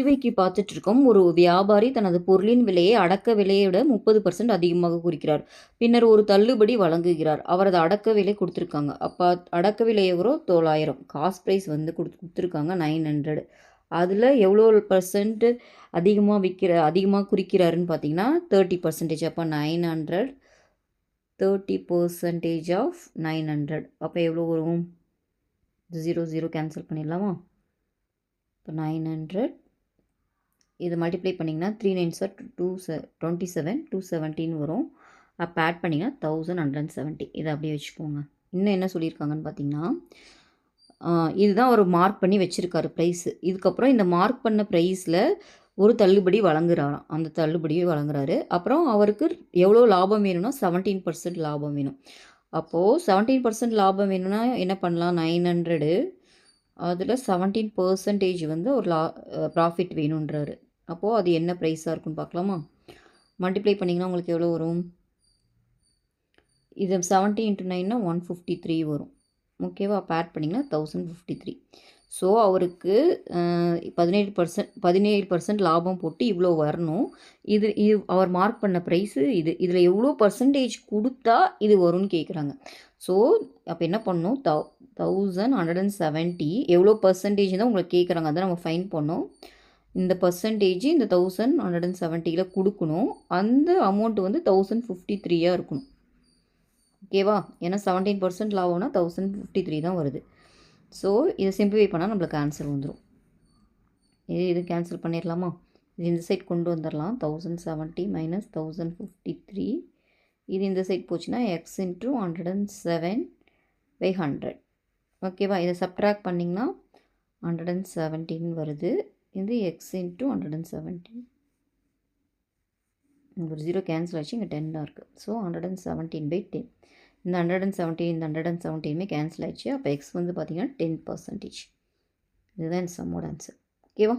ஈவைக்கு பார்த்துட்டு இருக்கோம். ஒரு வியாபாரி தனது பொருளின் விலையை அடக்க விலையை விட 30% அதிகமாக குறிக்கிறார். பின்னர் ஒரு தள்ளுபடி வழங்குகிறார். அவரது அடக்க விலை குடுத்துருக்காங்க. அப்ப அடக்க விலை எவ்வளோ? 900. காஸ்ட் பிரைஸ் வந்து குடுத்துருக்காங்க 900. அதில எவ்வளோ பெர்சன்ட் அதிகமா குறிக்கிறாருன்னு பார்த்தீங்கன்னா, 30%. அப்ப 900 30% ஆஃப் 900. அப்ப எவ்வளோ வரும்? 0, 0 கேன்சல் பண்ணிடலாமா? இப்போ 900 இது மல்டிப்ளை பண்ணிங்கன்னா 3 9 சார் 27 217 வரும். அப்போ ஆட் பண்ணிங்கன்னா 1170. இதை அப்படியே வச்சுக்கோங்க. இன்னும் என்ன சொல்லியிருக்காங்கன்னு பார்த்தீங்கன்னா, இதுதான் அவர் மார்க் பண்ணி வச்சுருக்காரு ப்ரைஸு. இதுக்கப்புறம் இந்த மார்க் பண்ண ப்ரைஸில் ஒரு தள்ளுபடி வழங்குறாராம். அந்த தள்ளுபடியை வழங்குறாரு. அப்புறம் அவருக்கு எவ்வளோ லாபம் வேணும்னா 17% லாபம் வேணும். அப்போது 17% லாபம் வேணும்னா என்ன பண்ணலாம்? 900 அதில் 17% வந்து ஒரு ப்ராஃபிட் வேணுன்றாரு. அப்போது அது என்ன ப்ரைஸாக இருக்குன்னு பார்க்கலாமா? மல்டிப்ளை பண்ணிங்கன்னா உங்களுக்கு எவ்வளோ வரும்? இது 70 × 9னா 153 வரும். ஓகேவா? அப்போ ஆட் பண்ணிங்கன்னா 1053. ஸோ அவருக்கு 17% லாபம் போட்டு இவ்வளோ வரணும். இது அவர் மார்க் பண்ண ப்ரைஸு இது. இதில் எவ்வளோ பர்சன்டேஜ் கொடுத்தா இது வரும்னு கேட்குறாங்க. ஸோ அப்போ என்ன பண்ணணும்? 1170 எவ்வளோ பர்சன்டேஜ் தான் உங்களை கேட்குறாங்க. அதை நம்ம ஃபைன் பண்ணோம். இந்த பர்சன்டேஜ் இந்த 1170ல் கொடுக்கணும். அந்த அமௌண்ட் வந்து 1053 இருக்கணும். ஓகேவா? ஏன்னா 17% லாபம்னா 1053 தான் வருது. ஸோ இதை சிம்பிளிஃபை பண்ணால் நம்மளுக்கு ஆன்சர் வந்துடும். இது கேன்சல் பண்ணிடலாமா? இது இந்த சைட் கொண்டு வந்துடலாம். 1070 மைனஸ் 1053. இது இந்த சைட் போச்சுன்னா எக்ஸ் இன்ட்டு 107/100. ஓகேவா? இதை சப்ட்ராக்ட் பண்ணிங்கன்னா 117 வருது. இது எக்ஸ் இன்ட்டு 117. ஒரு 0 கேன்சல் ஆச்சு. இங்கே 10 தான் இருக்குது. ஸோ 117/10. இந்த 117 இந்த 117மே கேன்சல் ஆயிடுச்சு. அப்போ எக்ஸ் வந்து பார்த்திங்கன்னா 10%. இதுதான் இந்த சம்மோட ஆன்சர். ஓகேவா?